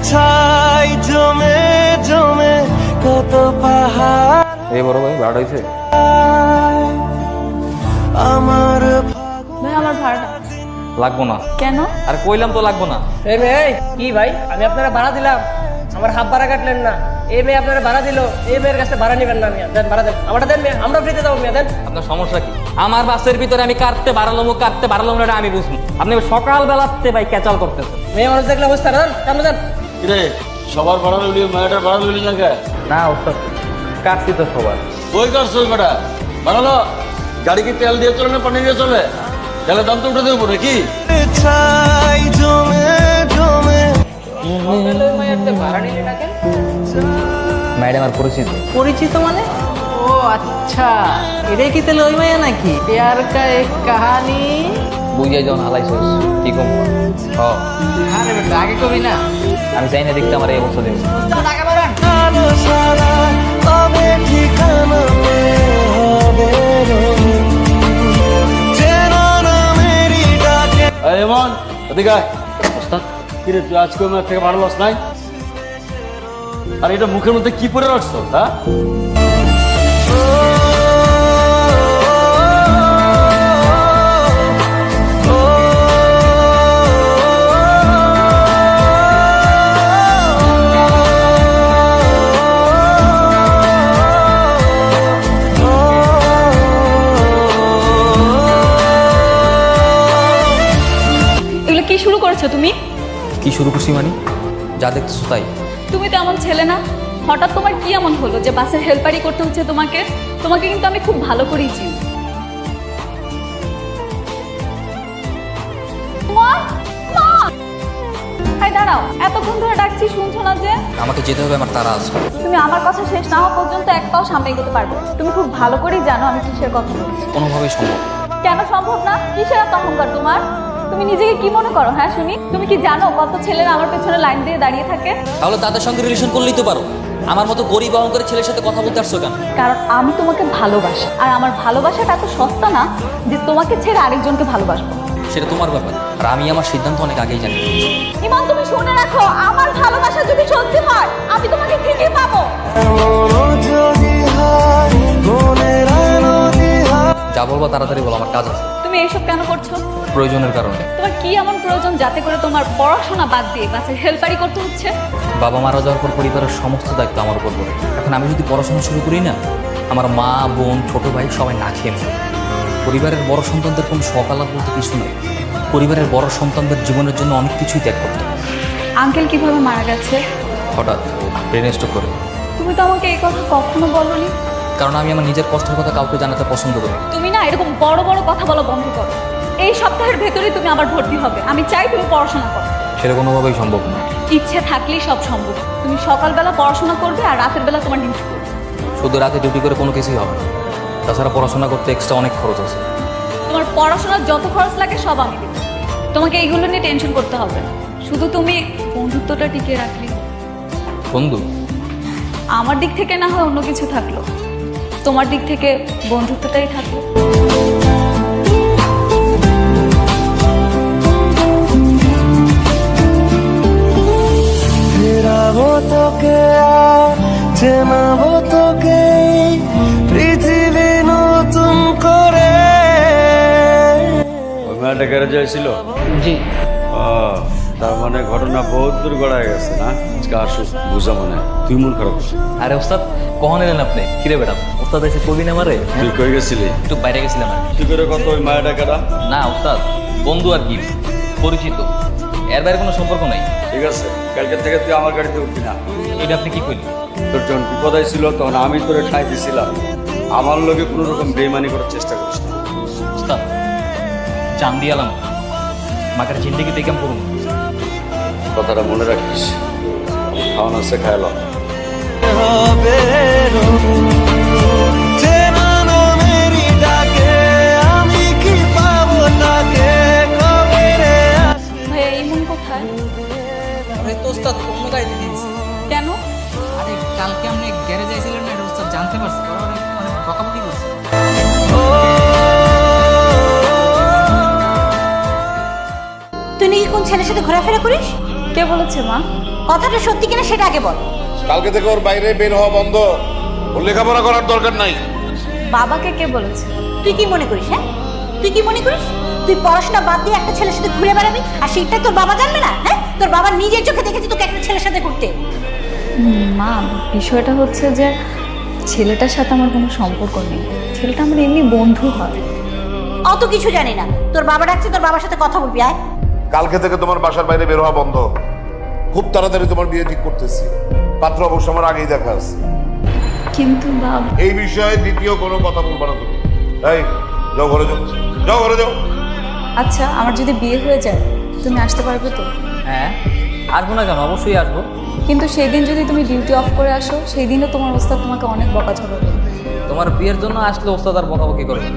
ছাই জমে জমে কত পাহাড় এই বড় ভাই ভাড়া হয়েছে আমার ভাই আমার ভাড়া লাগবো না কেন? আর কইলাম তো লাগবো না। এই মেয়ে কি ভাই আমি আপনারা ভাড়া দিলাম আমার হাফ ভাড়া কাটলেন না এই মেয়ে আপনারা ভাড়া দিল এই মেয়ের কাছে ভাড়া নেবেন না মিয়া দেন ভাড়া দেন আমরা দেন মেয়ে আমরা ফ্রিতে যাবো মেয়ে দেন আপনার সমস্যা কি? আমার বাসের ভিতরে আমি কাটতে বাড়ালাম না, এটা আমি বুঝবো। আপনি সকাল বেলাতে ভাই ক্যাচাল করতেছেন। মেয়ে মানুষ দেখলে অবস্থা না কেমন দেন কিরে সবার ভাড়া লইলি মায়েটার ভাড়া লইলি না কে? না ওস্তাদ কাটছি তো সবার। বই করছো বেটা বাড়ালো গাড়ি কি তেল দিয়ে চলে না পানি দিয়ে চলে? তেলের দাম তো উঠে দেবো নাকি? ছাই জমে জমে ভাড়া নিলে না কেন ম্যাডাম আর পরিচিত। পরিচিত মানে? ও আচ্ছা, এটাই কি তাহলে ওই মাইয়া নাকি? প্যার কা এক কাহানি। বুঝিয়ে যখন হালাইছিস কি কম আরে বেটা আগে কবি না। আমি চাই না দেখতে আমার এই অবস্থা দেবে। আলো সারা তবে ঠিকানা হবে রঙিন। চেনো না মেরি ডাকে এই এমন এদিকে আয়। ওস্তাদ কিরে তুই আজকে আমার থেকে ভাড়া লস নাই? আর এটা মুখের মধ্যে কি পরে রাখছো? হ্যাঁ এগুলো কি শুরু করেছো তুমি? কি শুরু করছি মানে? যা দেখতেছো তাই। তুমি তো এমন ছেলে না। হঠাৎ তোমার কি এমন হলো যে বাসের হেল্পারি করতে হচ্ছে তোমাকে? তোমাকে কিন্তু আমি খুব ভালো করেই চিনি। মা! মা! হাই দাঁড়াও, এতক্ষণ ধরে ডাকছি শুনছো না যে? আমাকে যেতে হবে, আমার তারা আছে। তুমি আমার কথা শেষ না হওয়া পর্যন্ত এক পাও সামনে এগোতে পারবে না। তুমি খুব ভালো করেই জানো আমি কিসের কথা বলছি। কোনোভাবেই সম্ভব। কেন সম্ভব না? কিসের এত অহংকার তোমার? তুমি নিজেকে কি মনে করো? হ্যাঁ শুনি, তুমি কি জানো কত ছেলেরা আমার পেছনে লাইন দিয়ে দাঁড়িয়ে থাকে? তাহলে তাদের সঙ্গে রিলেশন করলেই তো পারো। আমার মতো গরিব অহংকারী ছেলের সাথে কথা বলতে আসছো কেন? কারণ আমি তোমাকে ভালোবাসি, আর আমার ভালোবাসাটা এত সস্তা না যে তোমাকে ছেড়ে আরেকজনকে ভালোবাসবো। সেটা তোমার ব্যাপার, আর আমি আমার সিদ্ধান্ত অনেক আগেই জানি। ইমান তুমি শুনে রাখো, আমার ভালোবাসা যদি সত্যি হয় আমি তোমাকে ঠিকই পাবো। এমন যদি হয় মনের নদী হয় যা বলবো তাড়াতাড়ি বলো, আমার কাজ আছে। তুমি এইসব কেন করছো? প্রয়োজনের কারণে। তোমার কি এমন প্রয়োজন যাতে করে তোমার পড়াশোনা বাদ দিয়ে বাসের হেল্পারি করতে হচ্ছে? বাবা মারা যাওয়ার পর পরিবারের সমস্ত দায়িত্ব আমার উপর পড়ে। এখন আমি যদি পড়াশোনা শুরু করি না, আমার মা বোন ছোট ভাই সবাই না খেয়ে মরে। পরিবারের বড় সন্তানদের কোনো সকালাত বলতে কিছু নেই। পরিবারের বড় সন্তানদের জীবনের জন্য অনেক কিছুই ত্যাগ করতে হয়। আঙ্কেল কিভাবে মারা গেছে? হঠাৎ ব্রেন স্ট্রোক করে। তুমি তো আমাকে এই কথা কখনো বলোনি। কারণ আমি আমার নিজের কষ্টের কথা কাউকে জানাতে পছন্দ করি না। তুমি না এরকম বড় বড় কথা বলা বন্ধ করো। এই সপ্তাহের ভেতরেই তুমি আবার ভর্তি হবে। আমি চাই তুমি পড়াশোনা করো। সেটা কোনোভাবেই সম্ভব না। ইচ্ছে থাকলেই সব সম্ভব। তুমি সকালবেলা পড়াশোনা করবে আর রাতের বেলা তোমার ডিউটি করবে। শুধু রাতে ডিউটি করে কোনো কিছুই হবে না। তাছাড়া পড়াশোনা করতে এক্সট্রা অনেক খরচ আছে। তোমার পড়াশোনার যত খরচ লাগে সব আমি দেবো। তোমাকে এইগুলো নিয়ে টেনশন করতে হবে না। শুধু তুমি বন্ধুত্বটা টিকিয়ে রাখলে। বন্ধু? আমার দিক থেকে না হয় অন্য কিছু থাকলো, তোমার দিক থেকে বন্ধুত্বটাই থাকলো। ফেরাবো তোকে আর চেনাবো তোকে পৃথিবী নতুন করে। ওই মেয়েটা গ্যারেজে ছিল? জি। তার মানে ঘটনা বহুত দূর গড়ায় গেছে না? আজকে আসুক বুঝা মানে তুই মন খারাপ করছিস। আরে ওস্তাদ কখন এলেন আপনি? কিরে বেটা ওস্তাদ এসে কবি না মারে? তুই কই গেছিলি? একটু বাইরে গেছিলাম। তুই করে কত ওই মায়েটা কেটা? না ওস্তাদ, বন্ধু আর কি, পরিচিত, এর বাইরে কোনো সম্পর্ক নাই। ঠিক আছে কালকে থেকে তুই আমার গাড়িতে উঠবি না। এটা আপনি কি করলেন? তোর যখন বিপদায় ছিল তখন আমি তোরে ঠাঁই দিছিলাম। আমার লোকে কোনো রকম বেইমানি করার চেষ্টা করিস না। ওস্তাদ জান দিয়ালাম, মাকার জিন্দিগিতে কেমন করুন। কথাটা মনে রাখিস। খাওয়ান আছে খাইলাম। হবে রঙিন। চেনো না মেরি ডাকে আমি কি পাবো তাকে কবে রে আসবে। ভাইয়া এই মন কোথায়? হয়তো ওস্তাদ অন্য গাড়িতে দিয়েছি। কেন? আরে কালকে আপনি গ্যারেজে আইছিলেন না, এটা ওস্তাদ জানতে পারছে। ওরা অনেক বকাবকি করছে। তুই নাকি কোন ছেলের সাথে ঘোরাফেরা করিস? কে বলেছে মা? কথাটা সত্যি কিনা সেটা আগে বল। কালকে থেকে ওর বাইরে বের হওয়া বন্ধ, ওর লেখাপড়া করার দরকার নাই। বাবাকে কে বলেছে? তুই কি মনে করিস? হ্যাঁ, তুই কি মনে করিস তুই পড়াশোনা বাদ দিয়ে একটা ছেলের সাথে ঘুরে বেড়াবি আর সেটা তোর বাবা জানবে না? হ্যাঁ, তোর বাবা নিজের চোখে দেখেছে তোকে একটা ছেলের সাথে ঘুরতে। মা, বিষয়টা হচ্ছে যে ছেলেটার সাথে আমার কোনো সম্পর্ক নেই, ছেলেটা আমার এমনি বন্ধু হয়। অত কিছু জানি না, তোর বাবা ডাকছে, তোর বাবার সাথে কথা বলবি। আয়। কালকে থেকে তোমার বাসার বাইরে বের হওয়া বন্ধ। খুব তাড়াতাড়ি তোমার বিয়ে ঠিক করতেছি, পাত্র অবশ্য আমার আগেই দেখা আছে। কিন্তু বাবা, এই বিষয়ে দ্বিতীয় কোনো কথা বলবো না তুমি। এই যাও ঘরে যাও, যাও ঘরে যাও। আচ্ছা আমার যদি বিয়ে হয়ে যায় তুমি আসতে পারবে তো? হ্যাঁ, আসবো না কেন, অবশ্যই আসবো। কিন্তু সেই দিন যদি তুমি ডিউটি অফ করে আসো, সেই দিনও তোমার ওস্তাদ তোমাকে অনেক বকাঝকা করবে। তোমার বিয়ের জন্য আসলে ওস্তাদ আর বকাবকি করবে।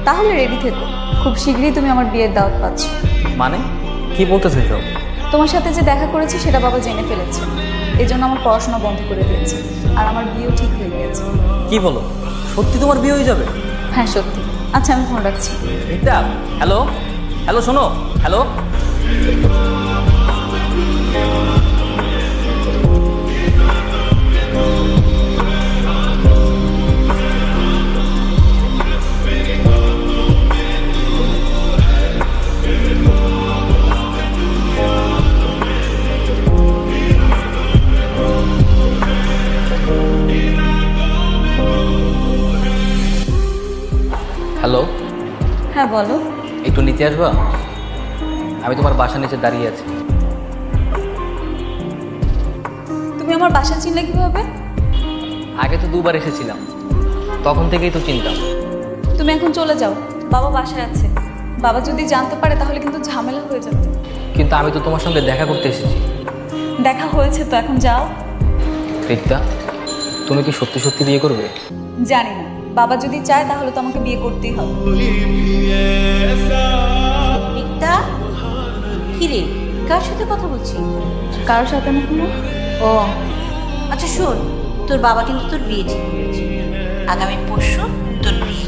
তাহলে রেডি থেকো, খুব শীঘ্রই তুমি আমার বিয়ের দাওয়াত পাচ্ছ। মানে কি বলতেছে সব? তোমার সাথে যে দেখা করেছি সেটা বাবা জেনে ফেলেছে, এই জন্য আমার পড়াশোনা বন্ধ করে দিয়েছে, আর আমার বিয়েও ঠিক হয়ে গিয়েছে। কি বলো, সত্যি তোমার বিয়ে হয়ে যাবে? হ্যাঁ সত্যি। আচ্ছা আমি ফোন রাখছি। রিক্তা, হ্যালো হ্যালো, শোনো, হ্যালো। হ্যালো, হ্যাঁ বলো। একটু নিচে আসবা? আমি তোমার বাসার নিচে দাঁড়িয়ে আছি। তুমি আমার বাসা চিনলে কিভাবে? আগে তো দুবার এসেছিলাম, তখন থেকেই তো চিনতাম। তুমি এখন চলে যাও, বাবা বাসায় আছে। বাবা যদি জানতে পারে তাহলে কিন্তু ঝামেলা হয়ে যাবে। কিন্তু আমি তো তোমার সঙ্গে দেখা করতে এসেছি। দেখা হয়েছে তো, এখন যাও। রিক্তা, তুমি কি সত্যি সত্যি বিয়ে করবে? জানি না, বাবা যদি চায় তাহলে তো আমাকে বিয়ে করতেই হবে। রিক্তা, কি রে, কার সাথে কথা বলছি? কারোর সাথে না কোনো। ও আচ্ছা শোন, তোর বাবা কিন্তু তোর বিয়ে ঠিক করেছে, আগামী পরশু তোর বিয়ে।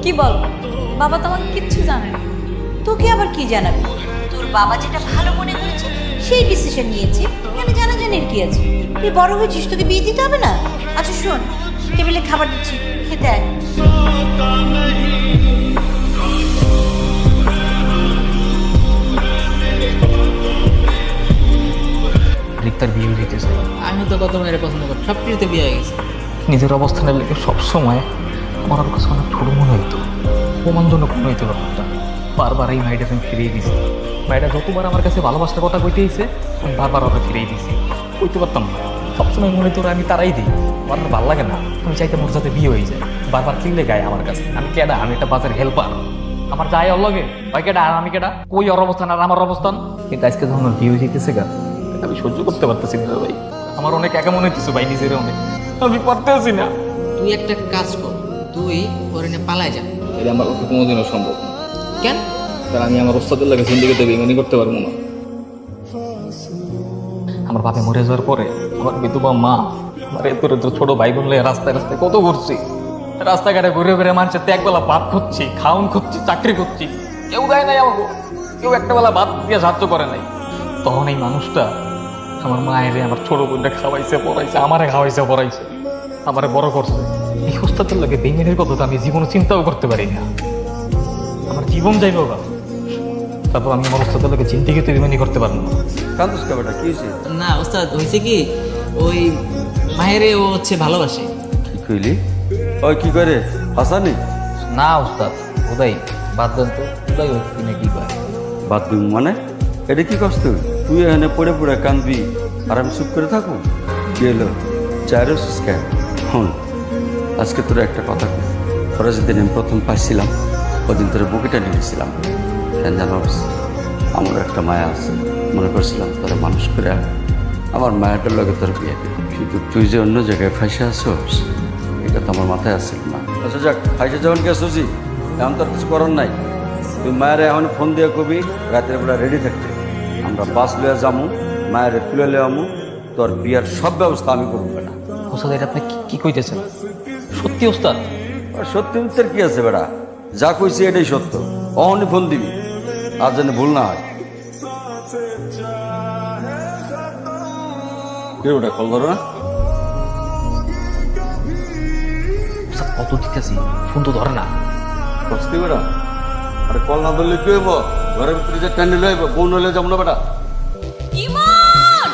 কি বল, বাবা তো আমাকে কিচ্ছু জানে না। তোকে আবার কি জানাবে? তোর বাবা যেটা ভালো মনে করেছে সেই ডিসিশন নিয়েছে, এখানে জানাজানির কি আছে? তুই বড় হয়েছিস, তোকে বিয়ে দিতে হবে না? আচ্ছা শোন, টেবিলে খাবার দিচ্ছি, খেতে আয়। রিক্তার বিয়ে দিতেছে। আমি তো কত মেয়ের পছন্দ করি, সব কিছুতে বিয়ে হয়ে গেছে। নিজের অবস্থানের লেগে সবসময় আমার কাছে অনেক ছোট মনে হইতো, অপমানজনক মনে হইতো ব্যাপারটা। বারবার এই মাইটাকে আমি ফিরিয়ে দিছি। মাইটা যতবার আমার কাছে ভালোবাসার কথা কইতে হয়েছে আমি বারবার ওরা ফিরিয়ে দিছি। কইতে পারতাম না, সবসময় মনে হতো ওরা আমি তারাই দিই। আমার আর ভালো লাগে না, আমি চাইতে মোর সাথে বিয়ে হয়ে যায়। বারবার কিনলে গায়ে আমার কাছে, আমি কেডা? আমি একটা বাজার হেল্পার। আমার যায় ওর লগে ভাই কেডা আর আমি কেডা? কই ওর অবস্থান আর আমার অবস্থান? কিন্তু আজকে যখন ওর বিয়ে হয়ে যেতেছে গা, আমি সহ্য করতে পারতেছি না ভাই। আমার অনেক একা মনে হইতেছে ভাই, নিজের অনেক। আমি পারতেছি না। তুই একটা কাজ কর, তুই ওরে নিয়ে পালায় যা। এটা আমার পক্ষে কোনোদিনও সম্ভব না, কেন? কারণ আমি আমার ওস্তাদের লাগে জিন্দিগিতে বেইমানি করতে পারবো না। আমার বাপে মরে যাওয়ার পরে আমার বিধবা মা আমার এত ছোট ভাই বোন লয়ে রাস্তায় রাস্তায় কত ঘুরছি, রাস্তাঘাটে ঘুরে ঘুরে মানুষের একবেলা ভাত খুঁজছি, খাউন খুঁজছি, চাকরি করছি, কেউ দেয় নাই আমাকে, কেউ একটা বেলা ভাত দিয়ে সাহায্য করে নাই। তখন এই মানুষটা আমার মায়েরে, আমার ছোট বোনটা খাওয়াইছে পড়াইছে, আমারে খাওয়াইছে পড়াইছে, আমারে বড় করছে। এই ওস্তাদের লাগে বেইমানির কথা তো আমি জীবনে চিন্তাও করতে পারি না। আমার জীবন যাইব বা, তারপর আমি আমার ওস্তাদের লাগে জিন্দিগিতে বেইমানি করতে পারবো না। কান্দুস কাবেটা কি হয়েছে? না ওস্তাদ, হয়েছে কি, ওই মায়েরে ও হচ্ছে ভালোবাসে। কি কইলি? ওই কি করে হাসানি? না ওস্তাদ, উদয় বাদ দেন তো, উদয় কিনা কি কয়? বাদ দিম মানে? এটা কি কষ্ট? তুই এখানে পড়ে পড়ে কান্দবি আর আমি চুপ করে থাকবো? গেল চাইরো কেন? হন, আজকে তোর একটা কথা কই। তোরা যেদিন আমি প্রথম পাইছিলাম ওদিন তোর বুকেটা নিয়েছিলাম। কেন জানোস? আমার একটা মায়া আছে, মনে করছিলাম তোরা মানুষ করে আমার মায়াটার লগে তোর বিয়ে দিবি। কিন্তু তুই যে অন্য জায়গায় ফাঁসে আসোস এটা তো আমার মাথায় আসছিল না। আচ্ছা যাক, ফাঁসে যখন গেছোসি এখন তোর কিছু করার নাই। তুই মায়ের এখন ফোন দিয়ে কবি রাতের বেলা রেডি থাকতে, আমরা বাস লয়ে যামু, মায়ের তুলে লয়ে আমু, তোর বিয়ার সব ব্যবস্থা আমি করবো না। ওস্তাদ এটা আপনি কি কইতেছেন? সত্যি ওস্তাদ? আর সত্যি উত্তর কি আছে বেড়া? যা কইছি এটাই সত্য। অহনি ফোন দিবি, আর যেন ভুল না হয়। কে ওটা কল ধরো না? স্যার কত দিতেছি, ফোন তো ধরে না। কস্তি বেটা, আরে কল না ধরলে কি হইব? ঘরের ভিতরে যে ট্যান্ডেল হইব, বোন হলে যাবো না বেটা। ইমন!